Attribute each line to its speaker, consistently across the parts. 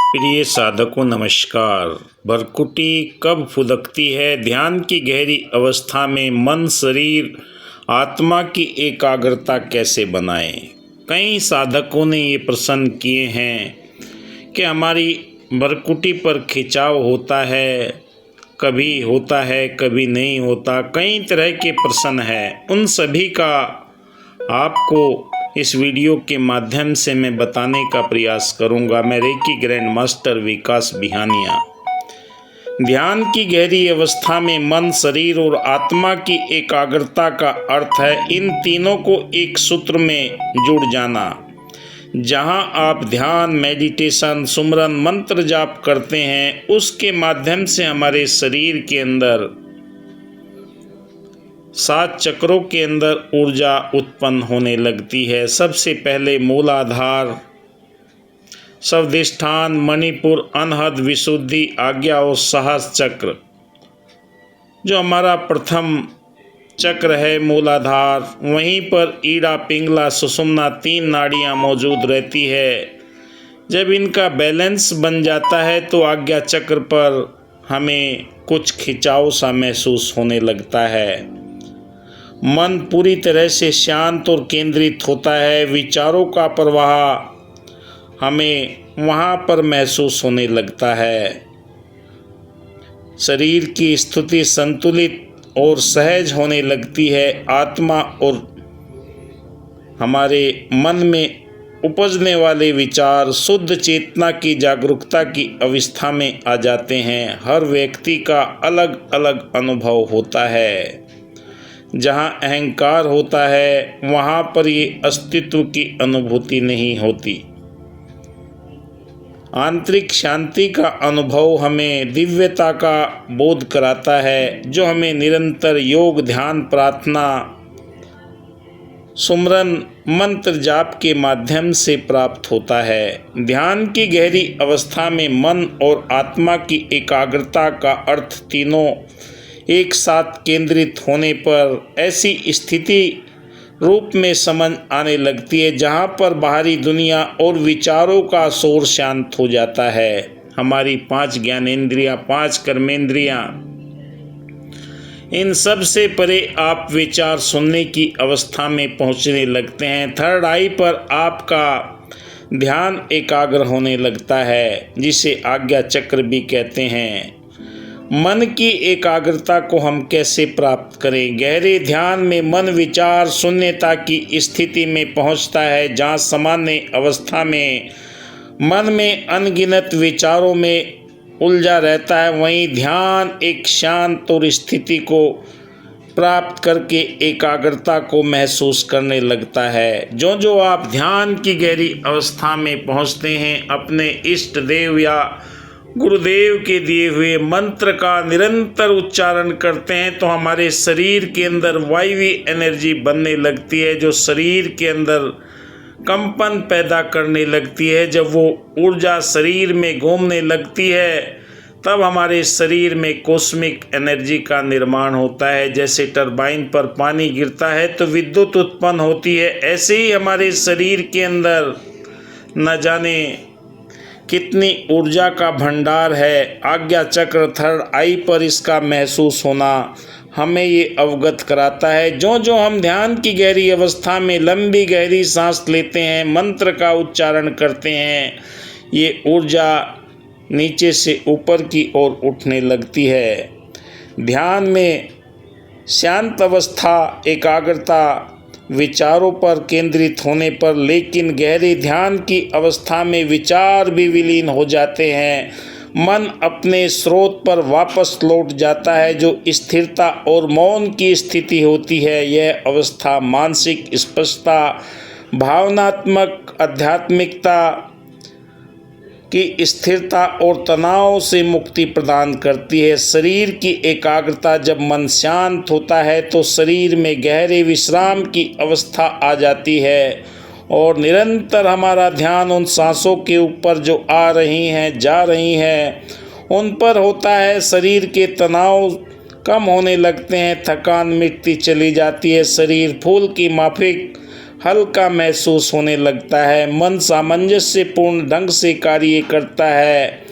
Speaker 1: प्रिय साधकों नमस्कार। भरकुटी कब फुदकती है? ध्यान की गहरी अवस्था में मन, शरीर, आत्मा की एकाग्रता कैसे बनाएं? कई साधकों ने ये प्रश्न किए हैं कि हमारी भरकुटी पर खिंचाव होता है, कभी नहीं होता। कई तरह के प्रश्न हैं। उन सभी का आपको इस वीडियो के माध्यम से मैं बताने का प्रयास करूंगा। मैं रेकी ग्रैंड मास्टर विकास बिहानिया। ध्यान की गहरी अवस्था में मन, शरीर और आत्मा की एकाग्रता का अर्थ है इन तीनों को एक सूत्र में जुड़ जाना। जहां आप ध्यान, मेडिटेशन, सुमरन, मंत्र जाप करते हैं, उसके माध्यम से हमारे शरीर के अंदर 7 चक्रों के अंदर ऊर्जा उत्पन्न होने लगती है। सबसे पहले मूलाधार, स्वादिष्ठान, मणिपुर, अनहद, विशुद्धि, आज्ञा और साहस चक्र। जो हमारा प्रथम चक्र है मूलाधार, वहीं पर ईड़ा, पिंगला, सुषुम्ना 3 नाड़ियां मौजूद रहती है। जब इनका बैलेंस बन जाता है तो आज्ञा चक्र पर हमें कुछ खिंचाव सा महसूस होने लगता है। मन पूरी तरह से शांत और केंद्रित होता है। विचारों का प्रवाह हमें वहाँ पर महसूस होने लगता है। शरीर की स्थिति संतुलित और सहज होने लगती है। आत्मा और हमारे मन में उपजने वाले विचार शुद्ध चेतना की जागरूकता की अवस्था में आ जाते हैं। हर व्यक्ति का अलग अलग अनुभव होता है। जहाँ अहंकार होता है वहाँ पर ये अस्तित्व की अनुभूति नहीं होती। आंतरिक शांति का अनुभव हमें दिव्यता का बोध कराता है, जो हमें निरंतर योग, ध्यान, प्रार्थना, सुमरन, मंत्र जाप के माध्यम से प्राप्त होता है। ध्यान की गहरी अवस्था में मन और आत्मा की एकाग्रता का अर्थ तीनों एक साथ केंद्रित होने पर ऐसी स्थिति रूप में समझ आने लगती है जहाँ पर बाहरी दुनिया और विचारों का शोर शांत हो जाता है। हमारी 5 ज्ञानेंद्रियाँ, 5 कर्मेंद्रियाँ, इन सब से परे आप विचार सुनने की अवस्था में पहुँचने लगते हैं। थर्ड आई पर आपका ध्यान एकाग्र होने लगता है, जिसे आज्ञा चक्र भी कहते हैं। मन की एकाग्रता को हम कैसे प्राप्त करें? गहरे ध्यान में मन विचार शून्यता की स्थिति में पहुंचता है, जहां सामान्य अवस्था में मन में अनगिनत विचारों में उलझा रहता है। वहीं ध्यान एक शांत और स्थिति को प्राप्त करके एकाग्रता को महसूस करने लगता है। जो आप ध्यान की गहरी अवस्था में पहुंचते हैं, अपने इष्ट देव या गुरुदेव के दिए हुए मंत्र का निरंतर उच्चारण करते हैं, तो हमारे शरीर के अंदर वायवी एनर्जी बनने लगती है, जो शरीर के अंदर कंपन पैदा करने लगती है। जब वो ऊर्जा शरीर में घूमने लगती है, तब हमारे शरीर में कॉस्मिक एनर्जी का निर्माण होता है। जैसे टरबाइन पर पानी गिरता है तो विद्युत उत्पन्न होती है, ऐसे ही हमारे शरीर के अंदर न जाने कितनी ऊर्जा का भंडार है। आज्ञा चक्र थर्ड आई पर इसका महसूस होना हमें ये अवगत कराता है। जो हम ध्यान की गहरी अवस्था में लंबी गहरी सांस लेते हैं, मंत्र का उच्चारण करते हैं, ये ऊर्जा नीचे से ऊपर की ओर उठने लगती है। ध्यान में शांत अवस्था, एकाग्रता, विचारों पर केंद्रित होने पर, लेकिन गहरे ध्यान की अवस्था में विचार भी विलीन हो जाते हैं। मन अपने स्रोत पर वापस लौट जाता है, जो स्थिरता और मौन की स्थिति होती है। यह अवस्था मानसिक स्पष्टता, भावनात्मक आध्यात्मिकता की स्थिरता और तनाव से मुक्ति प्रदान करती है। शरीर की एकाग्रता, जब मन शांत होता है तो शरीर में गहरे विश्राम की अवस्था आ जाती है और निरंतर हमारा ध्यान उन सांसों के ऊपर जो आ रही हैं, जा रही हैं, उन पर होता है। शरीर के तनाव कम होने लगते हैं, थकान मिटती चली जाती है। शरीर फूल की माफिक हल्का महसूस होने लगता है। मन सामंजस्यपूर्ण ढंग से कार्य करता है।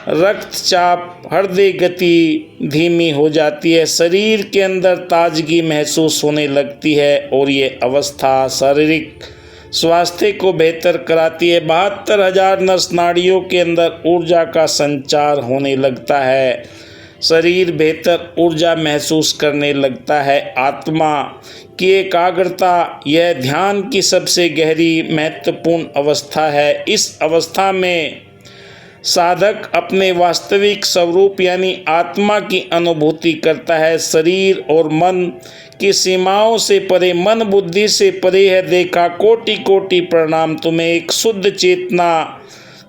Speaker 1: रक्तचाप, हृदय गति धीमी हो जाती है। शरीर के अंदर ताजगी महसूस होने लगती है और ये अवस्था शारीरिक स्वास्थ्य को बेहतर कराती है। 72,000 नस नाड़ियों के अंदर ऊर्जा का संचार होने लगता है। शरीर बेहतर ऊर्जा महसूस करने लगता है। आत्मा की एकाग्रता यह ध्यान की सबसे गहरी महत्वपूर्ण अवस्था है। इस अवस्था में साधक अपने वास्तविक स्वरूप यानी आत्मा की अनुभूति करता है। शरीर और मन की सीमाओं से परे, मन बुद्धि से परे है। देखा कोटि कोटि प्रणाम तुम्हें। एक शुद्ध चेतना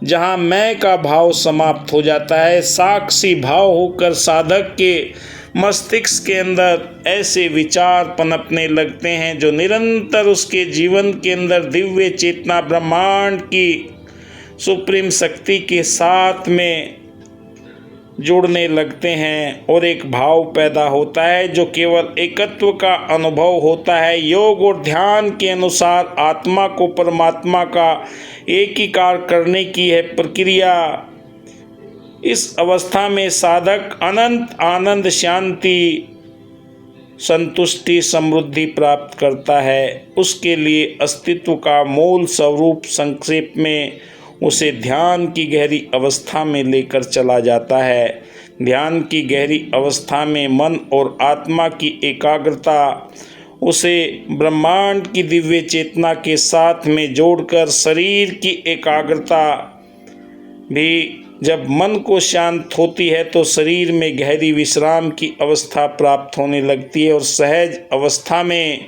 Speaker 1: जहाँ मैं का भाव समाप्त हो जाता है। साक्षी भाव होकर साधक के मस्तिष्क के अंदर ऐसे विचार पनपने लगते हैं जो निरंतर उसके जीवन के अंदर दिव्य चेतना ब्रह्मांड की सुप्रीम शक्ति के साथ में जुड़ने लगते हैं और एक भाव पैदा होता है जो केवल एकत्व का अनुभव होता है। योग और ध्यान के अनुसार आत्मा को परमात्मा का एकीकार करने की है प्रक्रिया। इस अवस्था में साधक अनंत आनंद, शांति, संतुष्टि, समृद्धि प्राप्त करता है। उसके लिए अस्तित्व का मूल स्वरूप संक्षेप में उसे ध्यान की गहरी अवस्था में लेकर चला जाता है। ध्यान की गहरी अवस्था में मन और आत्मा की एकाग्रता उसे ब्रह्मांड की दिव्य चेतना के साथ में जोड़कर शरीर की एकाग्रता भी जब मन को शांत होती है तो शरीर में गहरी विश्राम की अवस्था प्राप्त होने लगती है और सहज अवस्था में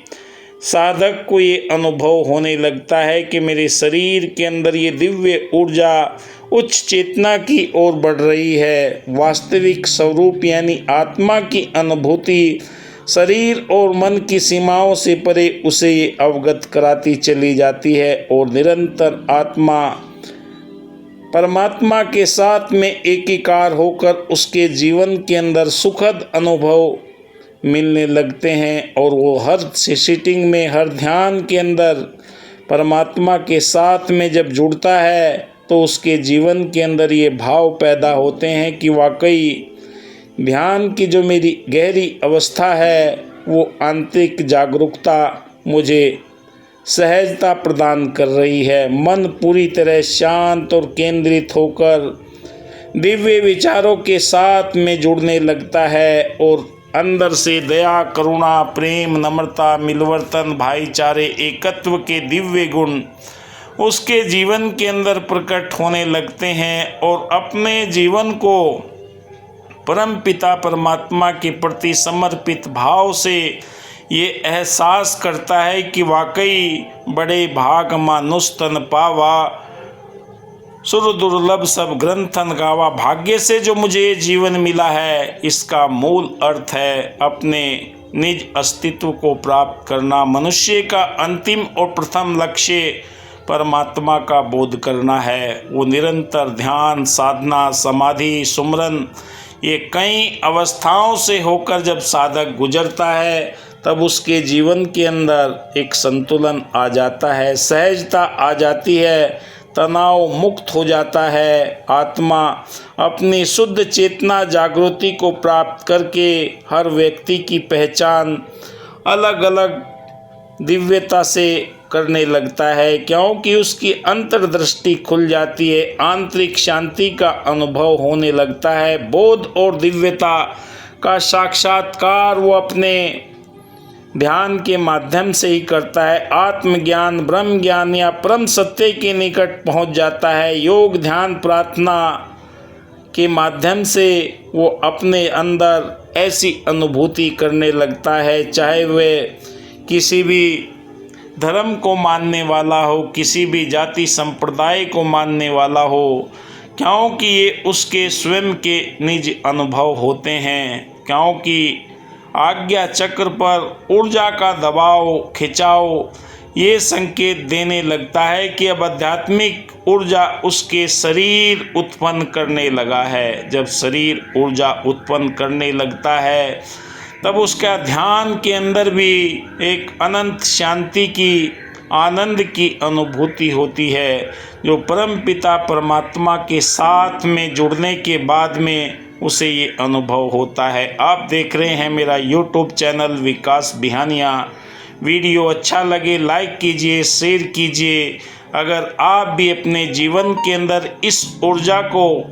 Speaker 1: साधक को ये अनुभव होने लगता है कि मेरे शरीर के अंदर ये दिव्य ऊर्जा उच्च चेतना की ओर बढ़ रही है। वास्तविक स्वरूप यानी आत्मा की अनुभूति शरीर और मन की सीमाओं से परे उसे ये अवगत कराती चली जाती है और निरंतर आत्मा परमात्मा के साथ में एकीकार होकर उसके जीवन के अंदर सुखद अनुभव मिलने लगते हैं और वो हर सिटिंग में, हर ध्यान के अंदर परमात्मा के साथ में जब जुड़ता है तो उसके जीवन के अंदर ये भाव पैदा होते हैं कि वाकई ध्यान की जो मेरी गहरी अवस्था है वो आंतरिक जागरूकता मुझे सहजता प्रदान कर रही है। मन पूरी तरह शांत और केंद्रित होकर दिव्य विचारों के साथ में जुड़ने लगता है और अंदर से दया, करुणा, प्रेम, नम्रता, मिलवर्तन, भाईचारे, एकत्व के दिव्य गुण उसके जीवन के अंदर प्रकट होने लगते हैं और अपने जीवन को परम पिता परमात्मा के प्रति समर्पित भाव से ये एहसास करता है कि वाकई बड़े भाग मानुष तन पावा, सुर दुर्लभ सब ग्रंथन गावा। भाग्य से जो मुझे जीवन मिला है इसका मूल अर्थ है अपने निज अस्तित्व को प्राप्त करना। मनुष्य का अंतिम और प्रथम लक्ष्य परमात्मा का बोध करना है। वो निरंतर ध्यान, साधना, समाधि, सुमरन ये कई अवस्थाओं से होकर जब साधक गुजरता है तब उसके जीवन के अंदर एक संतुलन आ जाता है, सहजता आ जाती है, तनाव मुक्त हो जाता है। आत्मा अपनी शुद्ध चेतना जागृति को प्राप्त करके हर व्यक्ति की पहचान अलग अलग दिव्यता से करने लगता है, क्योंकि उसकी अंतर्दृष्टि खुल जाती है, आंतरिक शांति का अनुभव होने लगता है। बोध और दिव्यता का साक्षात्कार वो अपने ध्यान के माध्यम से ही करता है। आत्मज्ञान, ब्रह्म ज्ञान या परम सत्य के निकट पहुंच जाता है। योग, ध्यान, प्रार्थना के माध्यम से वो अपने अंदर ऐसी अनुभूति करने लगता है, चाहे वह किसी भी धर्म को मानने वाला हो, किसी भी जाति संप्रदाय को मानने वाला हो, क्योंकि ये उसके स्वयं के निज अनुभव होते हैं। क्योंकि आज्ञा चक्र पर ऊर्जा का दबाव, खिंचाव ये संकेत देने लगता है कि अब आध्यात्मिक ऊर्जा उसके शरीर उत्पन्न करने लगा है। जब शरीर ऊर्जा उत्पन्न करने लगता है तब उसका ध्यान के अंदर भी एक अनंत शांति की आनंद की अनुभूति होती है, जो परमपिता परमात्मा के साथ में जुड़ने के बाद में उसे ये अनुभव होता है। आप देख रहे हैं मेरा यूट्यूब चैनल विकास बिहानिया। वीडियो अच्छा लगे लाइक कीजिए, शेयर कीजिए। अगर आप भी अपने जीवन के अंदर इस ऊर्जा को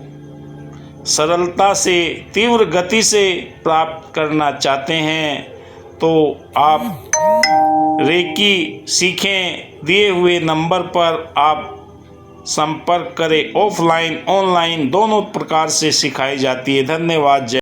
Speaker 1: सरलता से, तीव्र गति से प्राप्त करना चाहते हैं तो आप रेकी सीखें। दिए हुए नंबर पर आप संपर्क करें। ऑफलाइन ऑनलाइन दोनों प्रकार से सिखाई जाती है। धन्यवाद। जय